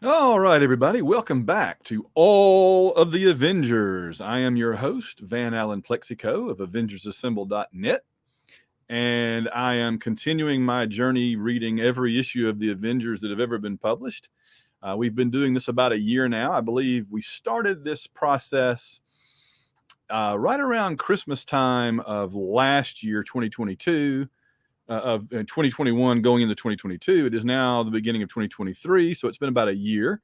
All right, everybody, welcome back to All of the Avengers. I am your host, Van Allen Plexico of AvengersAssemble.net, and I am continuing my journey reading every issue of the Avengers that have ever been published. We've been doing this about a year now. I believe we started this process right around Christmas time of last year, 2022. Of 2021 going into 2022. It is now the beginning of 2023, so it's been about a year,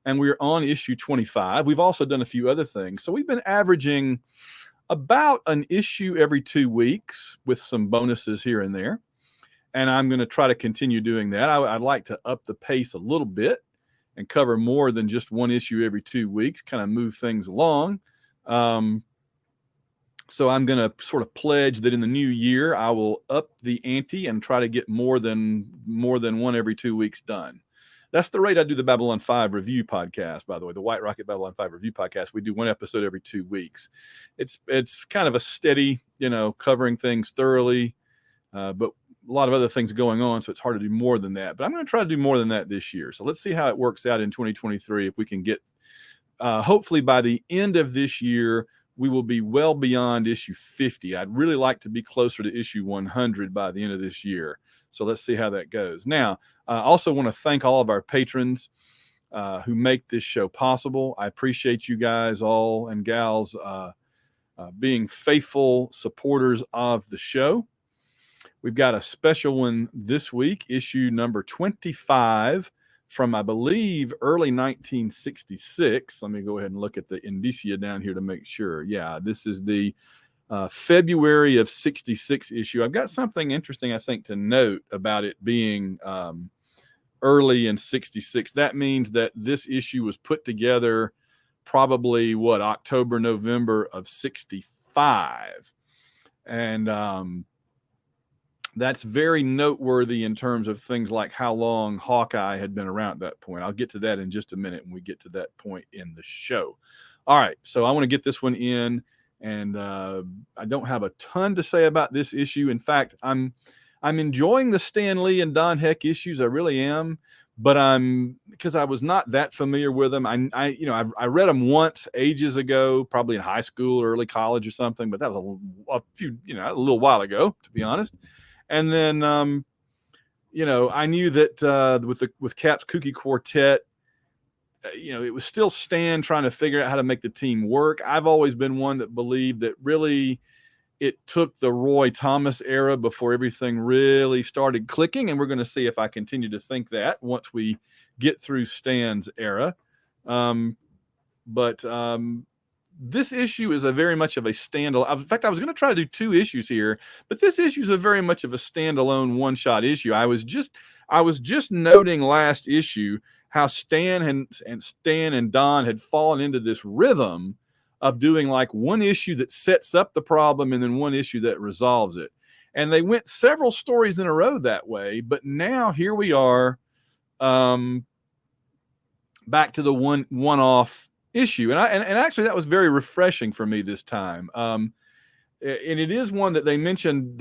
and we're on issue 25. We've also done a few other things, so we've been averaging about an issue every 2 weeks with some bonuses here and there, and I'm going to try to continue doing that. I'd like to up the pace a little bit and cover more than just one issue every 2 weeks, kind of move things along. So I'm going to sort of pledge that in the new year, I will up the ante and try to get more than one every 2 weeks done. That's the rate I do the Babylon 5 review podcast, by the way, the White Rocket Babylon 5 review podcast. We do one episode every 2 weeks. It's kind of a steady, covering things thoroughly, but a lot of other things going on, so it's hard to do more than that. But I'm going to try to do more than that this year. So let's see how it works out in 2023. If we can get, hopefully by the end of this year, we will be well beyond issue 50. I'd really like to be closer to issue 100 by the end of this year. So let's see how that goes. Now, I also want to thank all of our patrons who make this show possible. I appreciate you guys all and gals being faithful supporters of the show. We've got a special one this week, issue number 25, from, I believe, early 1966. Let me go ahead and look at the indicia down here to make sure. Yeah, this is the February of 66 issue. I've got something interesting, I think, to note about it being early in 66. That means that this issue was put together probably, October, November of 65. And that's very noteworthy in terms of things like how long Hawkeye had been around at that point. I'll get to that in just a minute when we get to that point in the show. All right, so I want to get this one in, and I don't have a ton to say about this issue. In fact, I'm enjoying the Stan Lee and Don Heck issues. I really am, but because I was not that familiar with them. I read them once ages ago, probably in high school or early college or something, but that was a little while ago, to be honest. And then, I knew that with Cap's Kooky Quartet, it was still Stan trying to figure out how to make the team work. I've always been one that believed that really it took the Roy Thomas era before everything really started clicking. And we're going to see if I continue to think that once we get through Stan's era. This issue is very much of a standalone. In fact, I was going to try to do two issues here, but this issue is a very much of a standalone one-shot issue. I was just noting last issue how Stan and Don had fallen into this rhythm of doing like one issue that sets up the problem and then one issue that resolves it. And they went several stories in a row that way, but now here we are, back to the one-off issue, and actually that was very refreshing for me this time. And it is one that they mentioned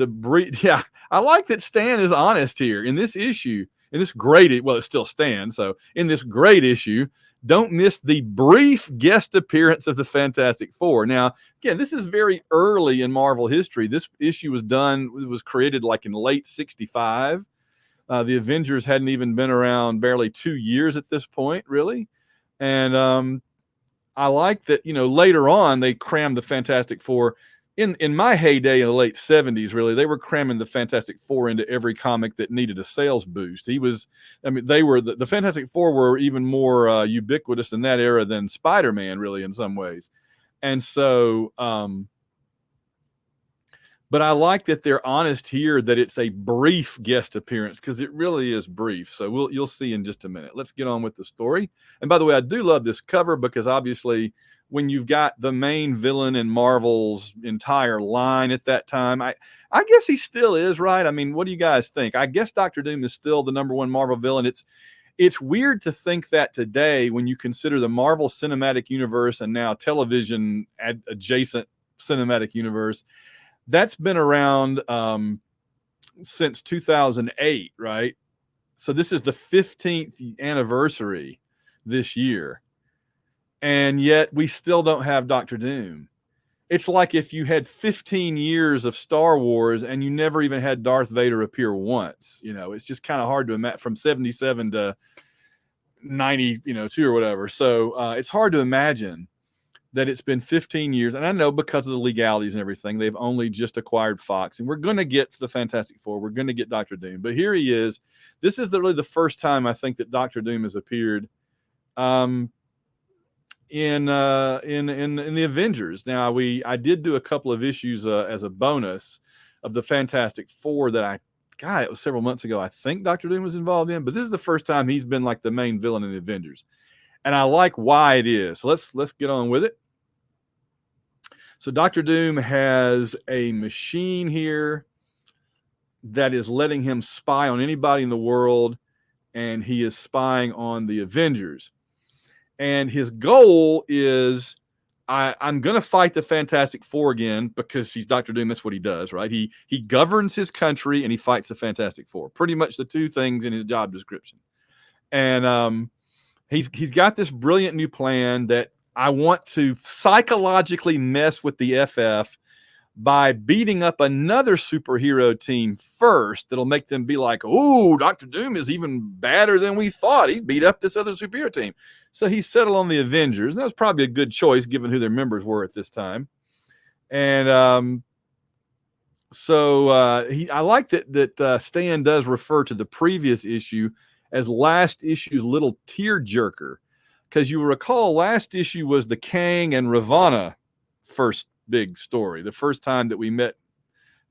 Yeah, I like that Stan is honest here in this issue. In this great, well, it's still Stan. So in this great issue, don't miss the brief guest appearance of the Fantastic Four. Now, again, this is very early in Marvel history. This issue was created like in late 65. The Avengers hadn't even been around barely 2 years at this point, really. And I like that, later on they crammed the Fantastic Four. In my heyday in the late 70s, really, they were cramming the Fantastic Four into every comic that needed a sales boost. The Fantastic Four were even more ubiquitous in that era than Spider-Man, really, in some ways. And so, but I like that they're honest here that it's a brief guest appearance, because it really is brief. So you'll see in just a minute. Let's get on with the story. And by the way, I do love this cover because obviously when you've got the main villain in Marvel's entire line at that time, I guess he still is, right? I mean, what do you guys think? I guess Dr. Doom is still the number one Marvel villain. It's weird to think that today when you consider the Marvel Cinematic Universe and now television adjacent cinematic universe. That's been around since 2008, right? So this is the 15th anniversary this year. And yet we still don't have Doctor Doom. It's like if you had 15 years of Star Wars and you never even had Darth Vader appear once. It's just kind of hard to imagine from 77 to 92 or whatever. So it's hard to imagine that it's been 15 years. And I know because of the legalities and everything, they've only just acquired Fox. And we're going to get the Fantastic Four. We're going to get Doctor Doom. But here he is. This is really the first time I think that Doctor Doom has appeared in the Avengers. Now I did do a couple of issues as a bonus of the Fantastic Four that it was several months ago. I think Doctor Doom was involved in, but this is the first time he's been like the main villain in the Avengers, and I like why it is. So let's get on with it. So Doctor Doom has a machine here that is letting him spy on anybody in the world, and he is spying on the Avengers. And his goal is, I'm going to fight the Fantastic Four again because he's Doctor Doom. That's what he does, right? He governs his country and he fights the Fantastic Four. Pretty much the two things in his job description. And he's got this brilliant new plan that I want to psychologically mess with the FF by beating up another superhero team first. That'll make them be like, oh, Doctor Doom is even badder than we thought. He beat up this other superhero team. So he settled on the Avengers. And that was probably a good choice given who their members were at this time. And I like that Stan does refer to the previous issue as last issue's little tearjerker. Because you will recall last issue was the Kang and Ravonna first big story. The first time that we met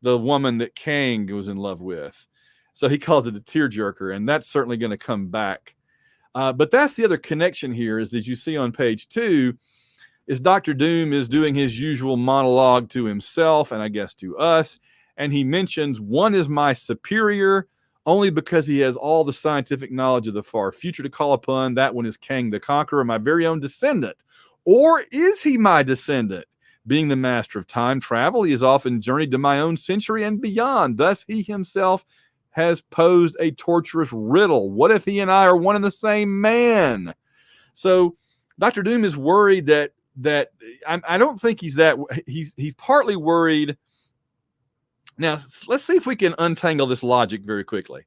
the woman that Kang was in love with. So he calls it a tearjerker, and that's certainly going to come back. But that's the other connection here is that you see on page 2 is Dr. Doom is doing his usual monologue to himself and I guess to us. And he mentions one is my superior only because he has all the scientific knowledge of the far future to call upon. That one is Kang the Conqueror, my very own descendant. Or is he my descendant? Being the master of time travel, he has often journeyed to my own century and beyond. Thus, he himself has posed a torturous riddle. What if he and I are one and the same man? So Dr. Doom is worried that I don't think he's partly worried. Now, let's see if we can untangle this logic very quickly.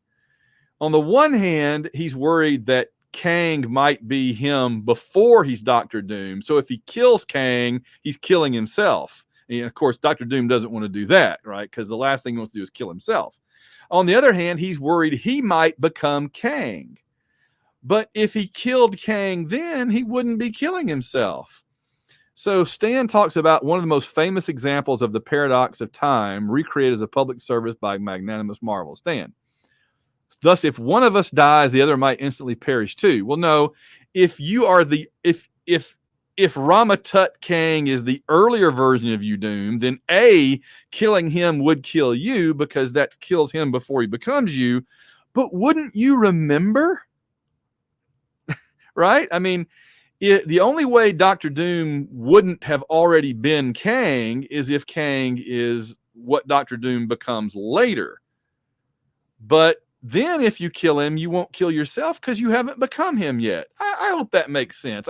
On the one hand, he's worried that Kang might be him before he's Dr. Doom. So if he kills Kang, he's killing himself. And of course, Dr. Doom doesn't want to do that, right? Because the last thing he wants to do is kill himself. On the other hand, he's worried he might become Kang. But if he killed Kang then, he wouldn't be killing himself. So Stan talks about one of the most famous examples of the paradox of time recreated as a public service by magnanimous Marvel. Stan. Thus, if one of us dies, the other might instantly perish too. Well, no, if Ramatut Kang is the earlier version of you, Doom, then A, killing him would kill you because that kills him before he becomes you. But wouldn't you remember? Right? I mean, the only way Dr. Doom wouldn't have already been Kang is if Kang is what Dr. Doom becomes later. But then if you kill him, you won't kill yourself because you haven't become him yet. I hope that makes sense.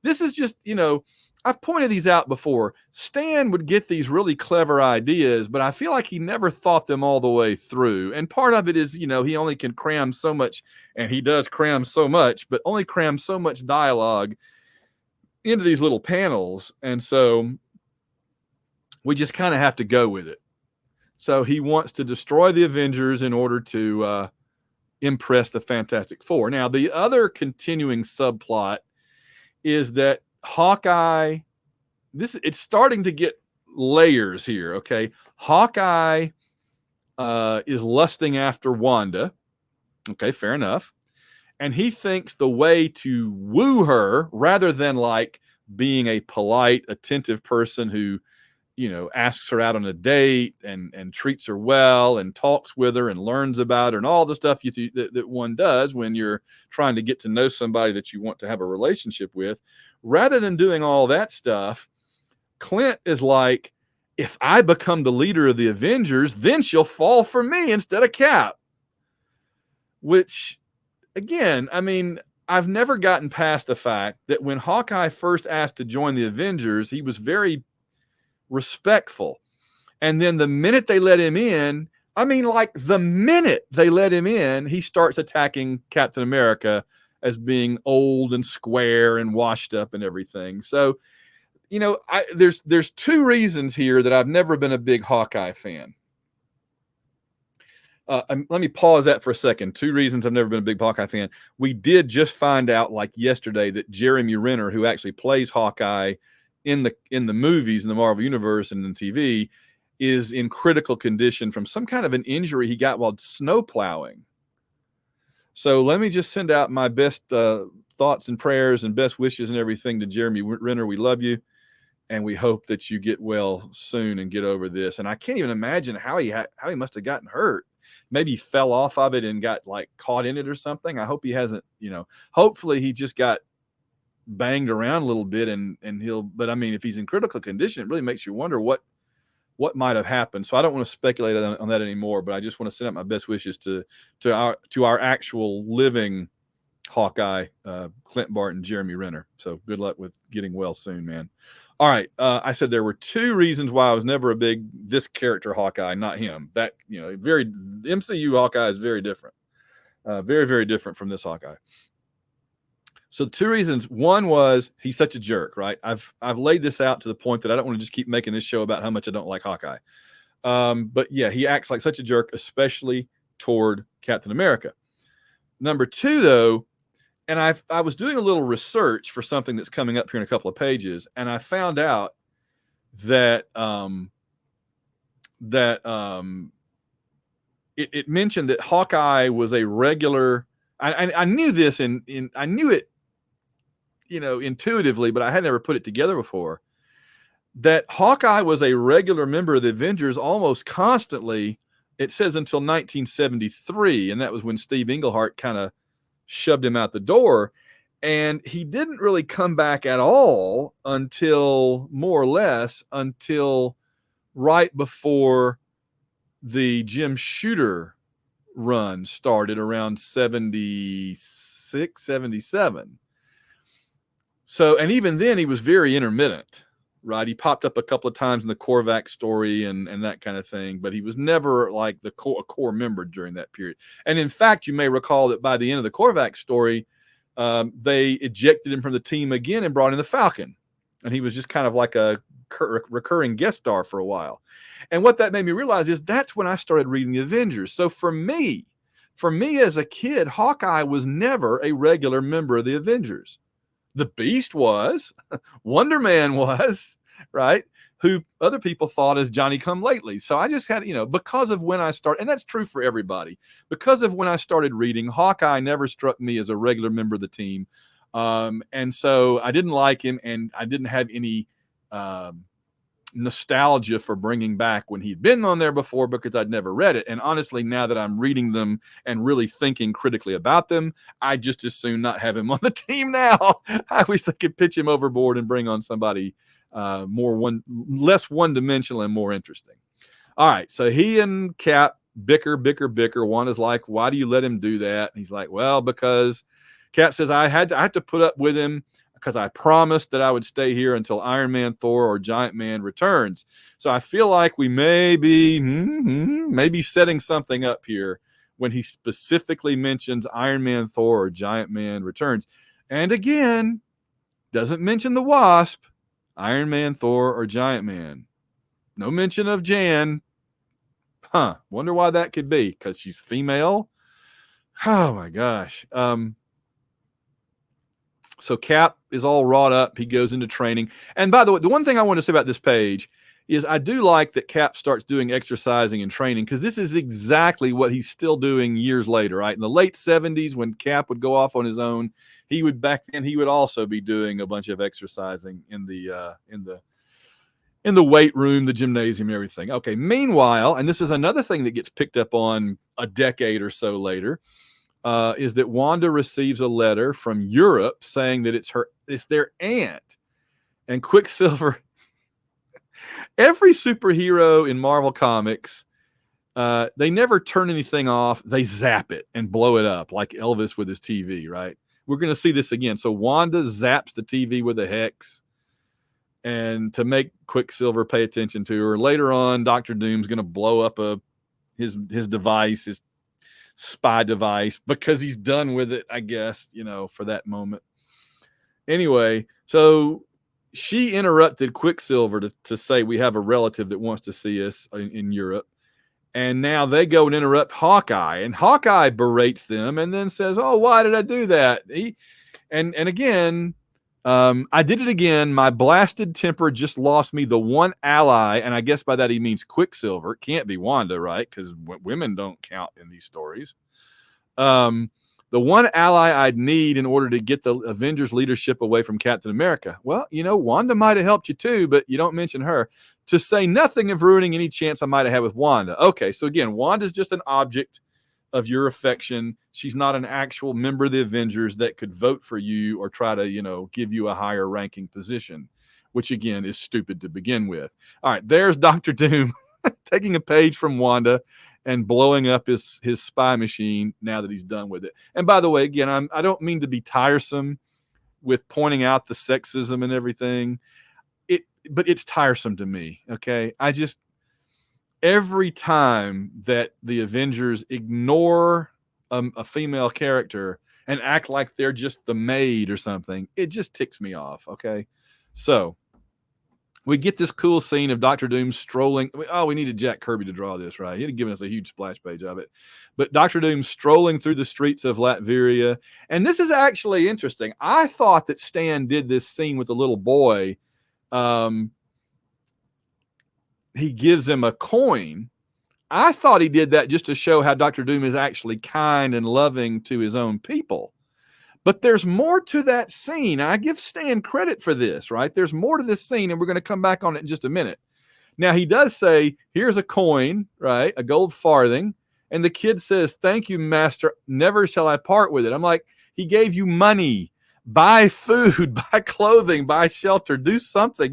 This is just, I've pointed these out before. Stan would get these really clever ideas, but I feel like he never thought them all the way through. And part of it is, he only can cram so much, and he does cram so much, but only cram so much dialogue into these little panels. And so we just kind of have to go with it. So he wants to destroy the Avengers in order to impress the Fantastic Four. Now, the other continuing subplot is that Hawkeye, it's starting to get layers here, okay? Hawkeye is lusting after Wanda. Okay, fair enough. And he thinks the way to woo her, rather than like being a polite, attentive person who asks her out on a date and treats her well and talks with her and learns about her and all the stuff that one does when you're trying to get to know somebody that you want to have a relationship with. Rather than doing all that stuff, Clint is like, if I become the leader of the Avengers, then she'll fall for me instead of Cap. Which, again, I mean, I've never gotten past the fact that when Hawkeye first asked to join the Avengers, he was very respectful. And then the minute they let him in, I mean, like the minute they let him in, he starts attacking Captain America as being old and square and washed up and everything. So, you know, there's two reasons here that I've never been a big Hawkeye fan. Let me pause that for a second. Two reasons I've never been a big Hawkeye fan. We did just find out, like yesterday, that Jeremy Renner, who actually plays Hawkeye in the movies in the Marvel Universe and in TV, is in critical condition from some kind of an injury he got while snow plowing. So let me just send out my best thoughts and prayers and best wishes and everything to Jeremy Renner. We love you, and we hope that you get well soon and get over this. And I can't even imagine how he must have gotten hurt. Maybe he fell off of it and got like caught in it or something. I hope he hasn't, hopefully he just got banged around a little bit and but I mean, if he's in critical condition, it really makes you wonder what might have happened. So I don't want to speculate on that anymore, but I just want to send out my best wishes to our actual living Hawkeye, Clint Barton, Jeremy Renner. So good luck with getting well soon, man. All right. I said there were two reasons why I was never a big this character Hawkeye, not him. That, the MCU Hawkeye is very different. Very, very different from this Hawkeye. So two reasons. One was he's such a jerk, right? I've laid this out to the point that I don't want to just keep making this show about how much I don't like Hawkeye. But yeah, he acts like such a jerk, especially toward Captain America. Number two, though, and I was doing a little research for something that's coming up here in a couple of pages, and I found out that it mentioned that Hawkeye was a regular. I knew this and I knew it, intuitively, but I had never put it together before. That Hawkeye was a regular member of the Avengers almost constantly. It says until 1973, and that was when Steve Englehart kind of shoved him out the door, and he didn't really come back at all until more or less right before the Jim Shooter run started around 76, 77. So, and even then he was very intermittent, right? He popped up a couple of times in the Korvac story and that kind of thing, but he was never like a core member during that period. And in fact, you may recall that by the end of the Korvac story, they ejected him from the team again and brought in the Falcon. And he was just kind of like a recurring guest star for a while. And what that made me realize is that's when I started reading the Avengers. So for me as a kid, Hawkeye was never a regular member of the Avengers. The Beast was, Wonder Man was, right? Who other people thought as Johnny Come Lately. So I just had, because of when I started, and that's true for everybody, because of when I started reading, Hawkeye never struck me as a regular member of the team. And so I didn't like him, and I didn't have any nostalgia for bringing back when he'd been on there before because I'd never read it. And honestly, now that I'm reading them and really thinking critically about them, I just as soon not have him on the team now. I wish they could pitch him overboard and bring on somebody less one-dimensional and more interesting. All right, so he and Cap bicker. One is like, why do you let him do that? And he's like, well, because Cap says I had to put up with him because I promised that I would stay here until Iron Man, Thor, or Giant Man returns. So I feel like we may be setting something up here when he specifically mentions Iron Man, Thor, or Giant Man returns. And again, doesn't mention the Wasp, Iron Man, Thor, or Giant Man. No mention of Jan. Wonder why that could be. Because she's female? Oh my gosh. So Cap is all wrought up. He goes into training. And by the way, the one thing I want to say about this page is I do like that Cap starts doing exercising and training, because this is exactly what he's still doing years later, right? In the late 70s, when Cap would go off on his own, he would also be doing a bunch of exercising in the weight room, the gymnasium, everything. Okay. Meanwhile, and this is another thing that gets picked up on a decade or so later, is that Wanda receives a letter from Europe saying that it's their aunt. And Quicksilver, every superhero in Marvel Comics, they never turn anything off. They zap it and blow it up like Elvis with his TV, right? we're going to see this again. So Wanda zaps the TV with a hex, and to make Quicksilver pay attention to her. Later on, Doctor Doom's going to blow up his device, his spy device, because he's done with it, I guess, for that moment. Anyway, so she interrupted Quicksilver to say we have a relative that wants to see us in Europe. And now they go and interrupt Hawkeye, and Hawkeye berates them and then says, "Oh, why did I do that?" And again, I did it again. My blasted temper just lost me the one ally, and I guess by that he means Quicksilver. It can't be Wanda, right? Because women don't count in these stories. The one ally I'd need in order to get the Avengers leadership away from Captain America. Well, Wanda might have helped you too, but you don't mention her. To say nothing of ruining any chance I might have had with Wanda. Okay, so again, Wanda's just an object of your affection. She's not an actual member of the Avengers that could vote for you or try to, give you a higher ranking position, which again is stupid to begin with. All right, there's Dr. Doom taking a page from Wanda and blowing up his spy machine now that he's done with it. And by the way, again, I don't mean to be tiresome with pointing out the sexism and everything. But it's tiresome to me, okay? Every time that the Avengers ignore a female character and act like they're just the maid or something, it just ticks me off, okay? So we get this cool scene of Dr. Doom strolling. We needed Jack Kirby to draw this, right? He had given us a huge splash page of it. But Dr. Doom strolling through the streets of Latveria. And this is actually interesting. I thought that Stan did this scene with the little boy. He gives him a coin. I thought he did that just to show how Dr. Doom is actually kind and loving to his own people. But there's more to that scene. I give Stan credit for this, right? There's more to this scene, and we're going to come back on it in just a minute. Now, he does say, here's a coin, right? A gold farthing. And the kid says, "Thank you, master. Never shall I part with it." I'm like, he gave you money. Buy food, buy clothing, buy shelter, do something.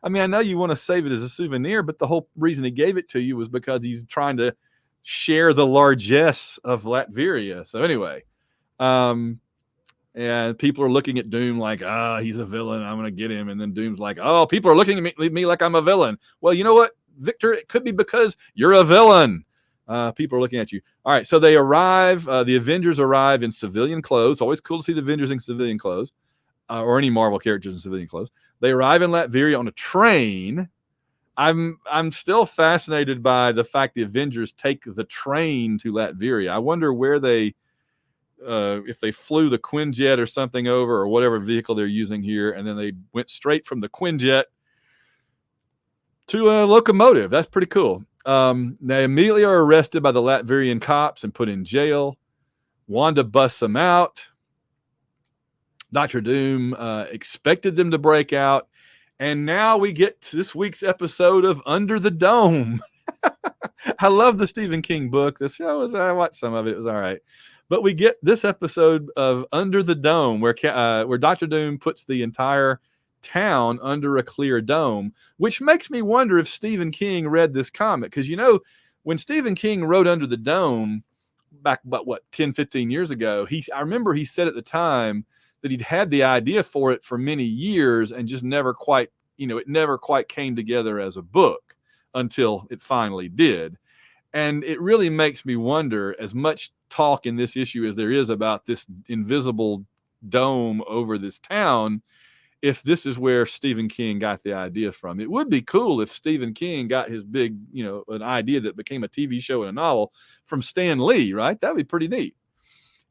I know you want to save it as a souvenir, but the whole reason he gave it to you was because he's trying to share the largesse of Latveria. So anyway, and people are looking at Doom like, he's a villain, I'm going to get him. And then Doom's like, people are looking at me like I'm a villain. Well, you know what, Victor? It could be because you're a villain. People are looking at you. All right, so they arrive. The Avengers arrive in civilian clothes. Always cool to see the Avengers in civilian clothes, or any Marvel characters in civilian clothes. They arrive in Latveria on a train. I'm still fascinated by the fact the Avengers take the train to Latveria. I wonder where they, if they flew the Quinjet or something over, or whatever vehicle they're using here, and then they went straight from the Quinjet to a locomotive. That's pretty cool. They immediately are arrested by the Latvian cops and put in jail. Wanda busts them out. Dr. Doom expected them to break out. And now we get to this week's episode of Under the Dome. I love the Stephen King book. I watched some of it. It was all right. But we get this episode of Under the Dome where Dr. Doom puts the entire town under a clear dome, which makes me wonder if Stephen King read this comic. Because, when Stephen King wrote Under the Dome back about, 10, 15 years ago, I remember he said at the time that he'd had the idea for it for many years and just never quite, it never quite came together as a book until it finally did. And it really makes me wonder, as much talk in this issue as there is about this invisible dome over this town, if this is where Stephen King got the idea from. It would be cool if Stephen King got his big, an idea that became a TV show and a novel from Stan Lee, right? That would be pretty neat.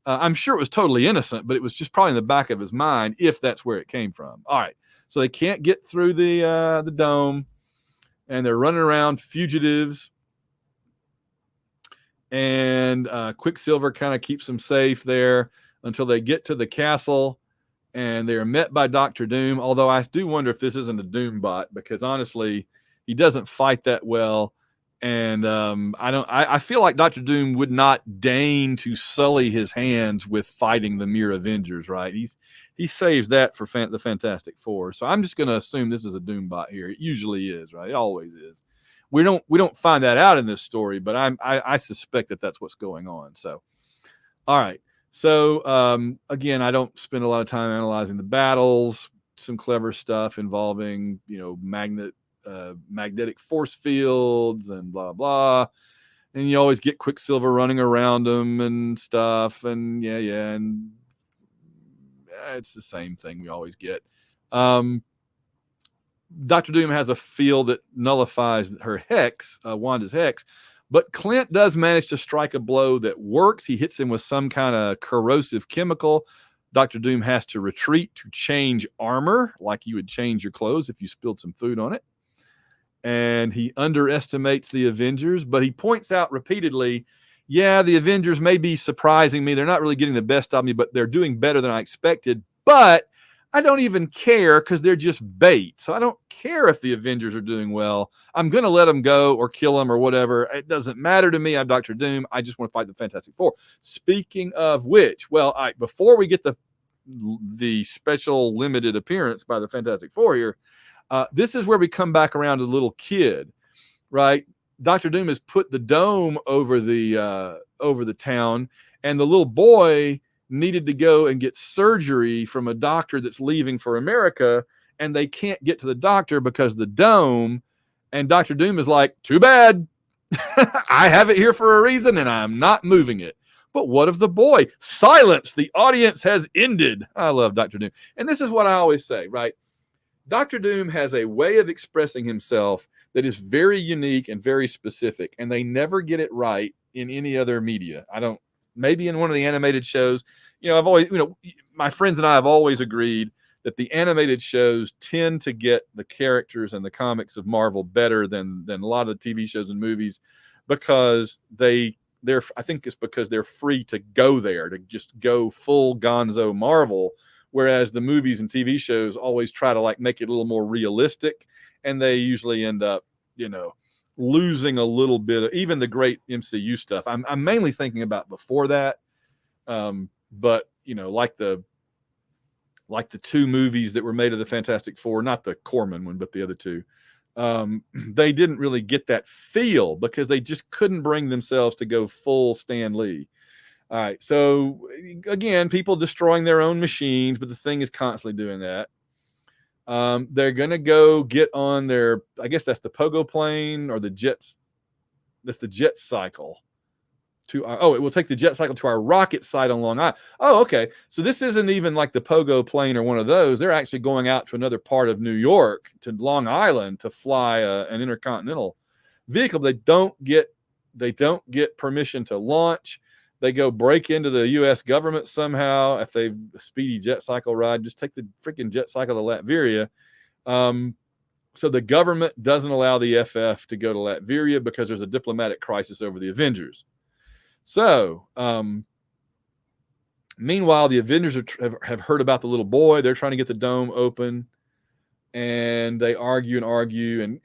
I'm sure it was totally innocent, but it was just probably in the back of his mind if that's where it came from. All right, so they can't get through the dome, and they're running around fugitives. And Quicksilver kind of keeps them safe there until they get to the castle, and they are met by Dr. Doom. Although I do wonder if this isn't a Doom bot, because honestly, he doesn't fight that well. And I feel like Dr. Doom would not deign to sully his hands with fighting the mere Avengers, right? He saves that for the Fantastic Four. So I'm just going to assume this is a Doom bot here. It usually is, right? It always is. We don't find that out in this story, but I suspect that that's what's going on. So, all right. So again, I don't spend a lot of time analyzing the battles. Some clever stuff involving, magnetic force fields and blah blah. And you always get Quicksilver running around them and stuff. And and it's the same thing we always get. Dr. Doom has a field that nullifies her hex, Wanda's hex, but Clint does manage to strike a blow that works. He hits him with some kind of corrosive chemical. Dr. Doom has to retreat to change armor, like you would change your clothes if you spilled some food on it. And he underestimates the Avengers, but he points out repeatedly, yeah, the Avengers may be surprising me. They're not really getting the best of me, but they're doing better than I expected. But I don't even care because they're just bait. So I don't care if the Avengers are doing well. I'm going to let them go or kill them or whatever. It doesn't matter to me. I'm Dr. Doom. I just want to fight the Fantastic Four. Speaking of which, well, before we get the special limited appearance by the Fantastic Four here, this is where we come back around to the little kid, right? Dr. Doom has put the dome over the town, and the little boy needed to go and get surgery from a doctor that's leaving for America, and they can't get to the doctor because of the dome. And Dr. Doom is like, too bad. I have it here for a reason, and I'm not moving it. But what of the boy? Silence. The audience has ended. I love Dr. Doom. And this is what I always say, right? Dr. Doom has a way of expressing himself that is very unique and very specific, and they never get it right in any other media. Maybe in one of the animated shows, I've always, my friends and I have always agreed that the animated shows tend to get the characters and the comics of Marvel better than a lot of the TV shows and movies, because I think it's because they're free to go there, to just go full gonzo Marvel. Whereas the movies and TV shows always try to make it a little more realistic, and they usually end up, losing a little bit of even the great MCU stuff. I'm mainly thinking about before that, but like the two movies that were made of the Fantastic Four, not the Corman one, but the other two, they didn't really get that feel because they just couldn't bring themselves to go full Stan Lee. All right. So again, people destroying their own machines, but the thing is constantly doing that. They're going to go get on their, I guess that's the pogo plane or the jets. That's the jet cycle it will take the jet cycle to our rocket site on Long Island. Oh, okay. So this isn't even like the pogo plane or one of those. They're actually going out to another part of New York, to Long Island, to fly an intercontinental vehicle. They don't get permission to launch. They go break into the U.S. government somehow. If they've a speedy jet cycle ride, just take the freaking jet cycle to Latveria. So the government doesn't allow the FF to go to Latveria because there's a diplomatic crisis over the Avengers. So meanwhile, the Avengers have heard about the little boy. They're trying to get the dome open, and they argue.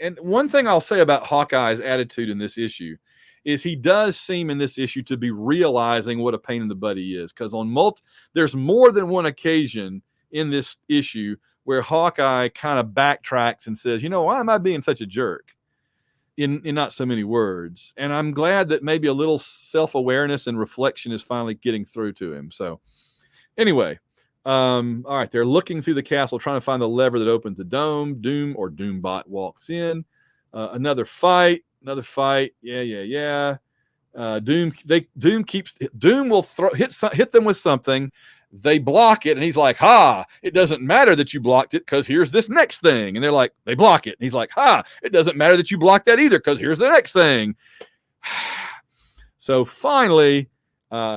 And one thing I'll say about Hawkeye's attitude in this issue is he does seem in this issue to be realizing what a pain in the butt he is, because there's more than one occasion in this issue where Hawkeye kind of backtracks and says, why am I being such a jerk? In not so many words. And I'm glad that maybe a little self-awareness and reflection is finally getting through to him. So anyway, all right, they're looking through the castle trying to find the lever that opens the dome. Doombot walks in. Another fight. Yeah. Doom will hit them with something. They block it, and he's like, ha, it doesn't matter that you blocked it because here's this next thing. And they're like, they block it. And he's like, ha, it doesn't matter that you blocked that either because here's the next thing. So finally,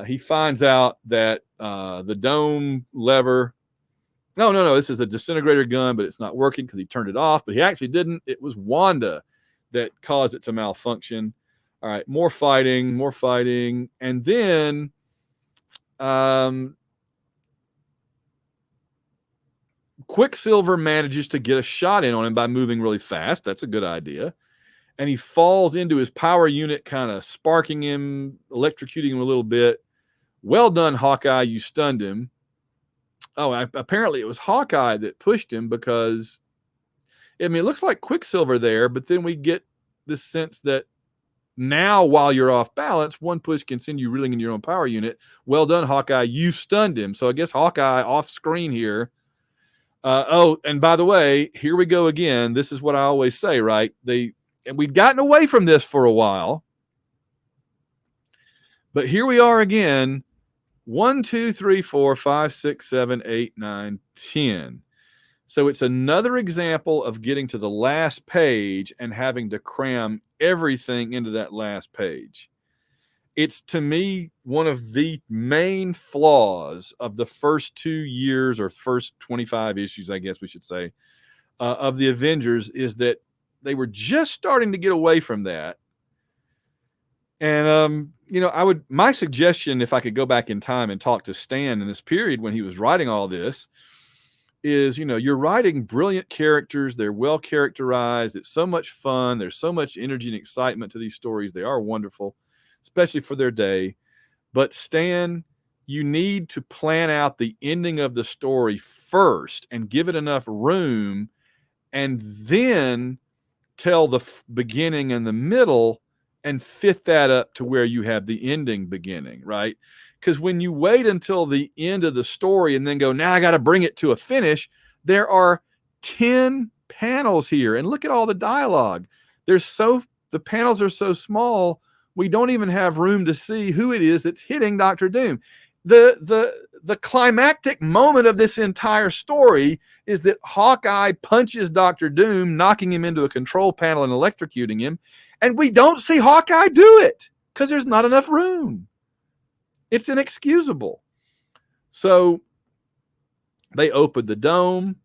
he finds out that the dome lever, no, this is a disintegrator gun, but it's not working because he turned it off. But he actually didn't. It was Wanda that caused it to malfunction. All right, more fighting. And then Quicksilver manages to get a shot in on him by moving really fast. That's a good idea. And he falls into his power unit, kind of sparking him, electrocuting him a little bit. Well done, Hawkeye. You stunned him. Oh, apparently it was Hawkeye that pushed him because, it looks like Quicksilver there, but then we get this sense that Now, while you're off balance, one push can send you reeling in your own power unit. Well done, Hawkeye. You stunned him. So I guess Hawkeye off screen here. Oh, and by the way, here we go again. This is what I always say, right? And we'd gotten away from this for a while. But here we are again. 1, 2, 3, 4, 5, 6, 7, 8, 9, 10. So it's another example of getting to the last page and having to cram everything into that last page. It's, to me, one of the main flaws of the first 2 years or first 25 issues, I guess we should say, of the Avengers, is that they were just starting to get away from that. And, my suggestion, if I could go back in time and talk to Stan in this period when he was writing all this, is, you're writing brilliant characters. They're well characterized. It's so much fun. There's so much energy and excitement to these stories. They are wonderful, especially for their day. But Stan, you need to plan out the ending of the story first and give it enough room, and then tell the beginning and the middle and fit that up to where you have the ending beginning, right? Because when you wait until the end of the story and then go, now I got to bring it to a finish, there are 10 panels here. And look at all the dialogue. The panels are so small, we don't even have room to see who it is that's hitting Dr. Doom. The climactic moment of this entire story is that Hawkeye punches Dr. Doom, knocking him into a control panel and electrocuting him. And we don't see Hawkeye do it because there's not enough room. It's inexcusable. So they opened the dome.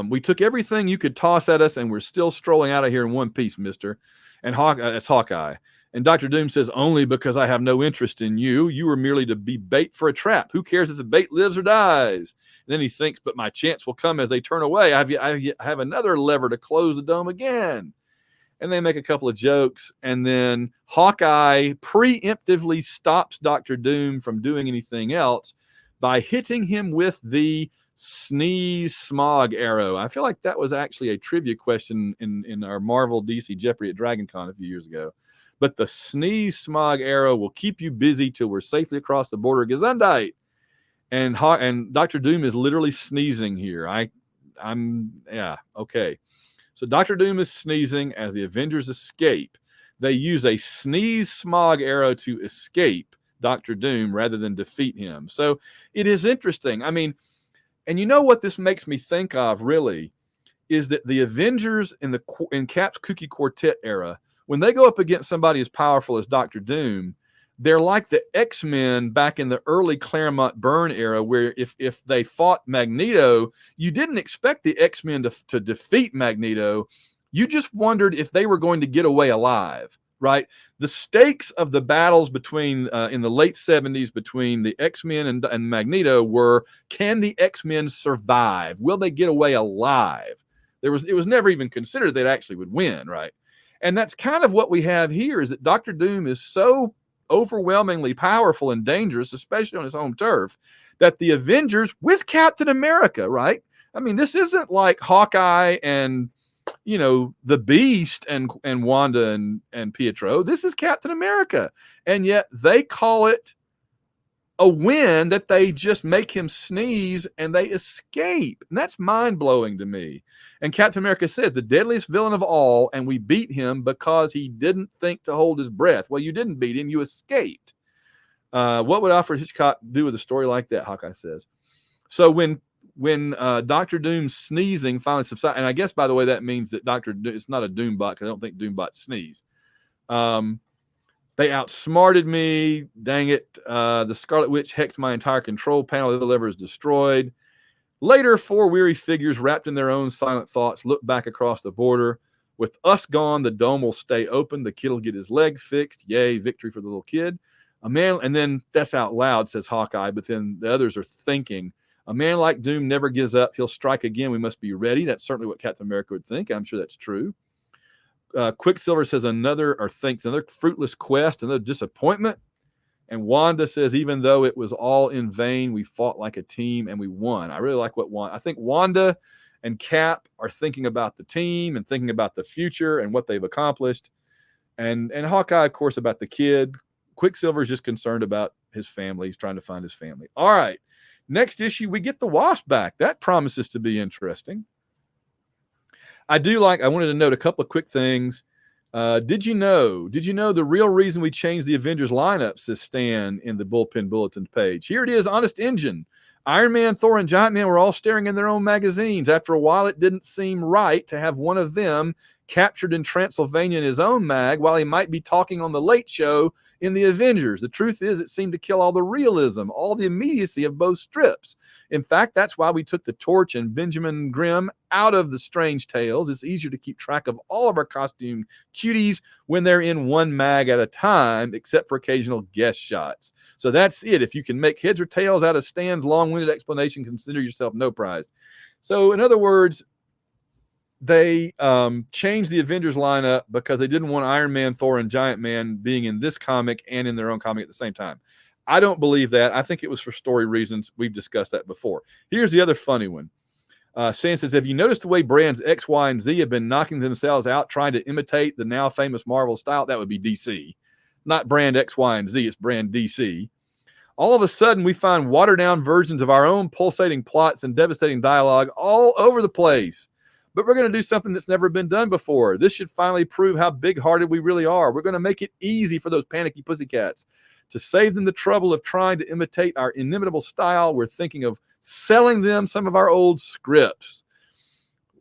We took everything you could toss at us, and we're still strolling out of here in one piece, mister. And that's Hawkeye. And Dr. Doom says, only because I have no interest in you. You were merely to be bait for a trap. Who cares if the bait lives or dies? And then he thinks, but my chance will come as they turn away. I have another lever to close the dome again. And they make a couple of jokes. And then Hawkeye preemptively stops Dr. Doom from doing anything else by hitting him with the sneeze smog arrow. I feel like that was actually a trivia question in our Marvel DC Jeopardy at DragonCon a few years ago. But the sneeze smog arrow will keep you busy till we're safely across the border. Gesundheit. And Dr. Doom is literally sneezing here. Okay. So Dr. Doom is sneezing as the Avengers escape. They use a sneeze smog arrow to escape Dr. Doom rather than defeat him. So it is interesting. I mean, and you know what this makes me think of, really, is that the Avengers in Cap's Kooky Quartet era, when they go up against somebody as powerful as Dr. Doom, they're like the X-Men back in the early Claremont Byrne era, where if they fought Magneto, you didn't expect the X-Men to defeat Magneto. You just wondered if they were going to get away alive, right? The stakes of the battles between in the late 70s between the X-Men and Magneto were, can the X-Men survive? Will they get away alive? It was never even considered they actually would win, right? And that's kind of what we have here, is that Dr. Doom is so overwhelmingly powerful and dangerous, especially on his home turf, that the Avengers with Captain America, right? I mean, this isn't like Hawkeye and, the Beast and Wanda and Pietro. This is Captain America. And yet they call it a win that they just make him sneeze and they escape. And that's mind-blowing to me. And Captain America says, the deadliest villain of all, and we beat him because he didn't think to hold his breath. Well, you didn't beat him, you escaped. What would Alfred Hitchcock do with a story like that, Hawkeye says. So when Dr. Doom's sneezing finally subsides, and I guess, by the way, that means that it's not a Doombot, because I don't think Doombots sneeze. They outsmarted me. Dang it. The Scarlet Witch hexed my entire control panel. The lever is destroyed. Later, 4 weary figures wrapped in their own silent thoughts look back across the border. With us gone, the dome will stay open. The kid will get his leg fixed. Yay, victory for the little kid. A man, and then that's out loud, says Hawkeye, but then the others are thinking, a man like Doom never gives up. He'll strike again. We must be ready. That's certainly what Captain America would think. I'm sure that's true. Quicksilver says thinks another fruitless quest, another disappointment. And Wanda says, even though it was all in vain, we fought like a team and we won. I really like I think Wanda and Cap are thinking about the team and thinking about the future and what they've accomplished. And Hawkeye, of course, about the kid. Quicksilver's just concerned about his family. He's trying to find his family. All right. Next issue, we get the Wasp back. That promises to be interesting. I wanted to note a couple of quick things. Did you know the real reason we changed the Avengers lineup, says Stan in the bullpen bulletin page? Here it is, Honest Engine. Iron Man, Thor, and Giant Man were all staring in their own magazines. After a while, it didn't seem right to have one of them captured in Transylvania in his own mag while he might be talking on the Late Show in the Avengers. The truth is, it seemed to kill all the realism, all the immediacy of both strips. In fact, that's why we took the Torch and Benjamin Grimm out of the Strange Tales. It's easier to keep track of all of our costume cuties when they're in one mag at a time, except for occasional guest shots. So that's it. If you can make heads or tails out of Stan's long-winded explanation, consider yourself no prize. So in other words, they changed the Avengers lineup because they didn't want Iron Man, Thor, and Giant Man being in this comic and in their own comic at the same time. I don't believe that. I think it was for story reasons. We've discussed that before. Here's the other funny one. Stan says, have you noticed the way brands X, Y, and Z have been knocking themselves out trying to imitate the now famous Marvel style? That would be DC. Not brand X, Y, and Z. It's brand DC. All of a sudden, we find watered-down versions of our own pulsating plots and devastating dialogue all over the place. But we're going to do something that's never been done before. This should finally prove how big-hearted we really are. We're going to make it easy for those panicky pussycats. To save them the trouble of trying to imitate our inimitable style, we're thinking of selling them some of our old scripts.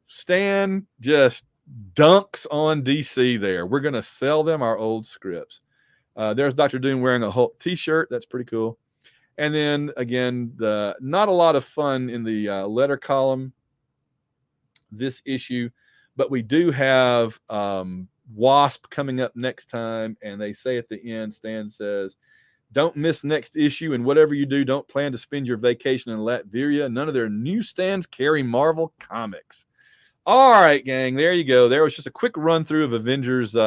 Stan just dunks on DC there. We're going to sell them our old scripts. There's Dr. Doom wearing a Hulk t-shirt. That's pretty cool. And then, again, not a lot of fun in the letter column this issue, but we do have Wasp coming up next time. And they say at the end, Stan says, don't miss next issue, and whatever you do, don't plan to spend your vacation in Latveria. None of their newsstands carry Marvel comics. All right, gang, there you go. There was just a quick run through of Avengers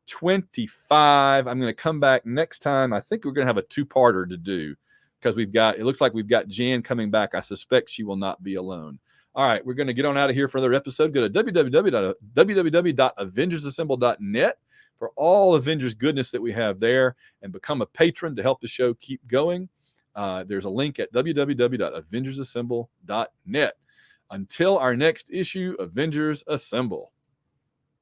25. I'm going to come back next time. I think we're going to have a two-parter to do because it looks like we've got Jan coming back. I suspect she will not be alone. All right, we're going to get on out of here for another episode. Go to www.avengersassemble.net for all Avengers goodness that we have there, and become a patron to help the show keep going. There's a link at www.avengersassemble.net. Until our next issue, Avengers Assemble.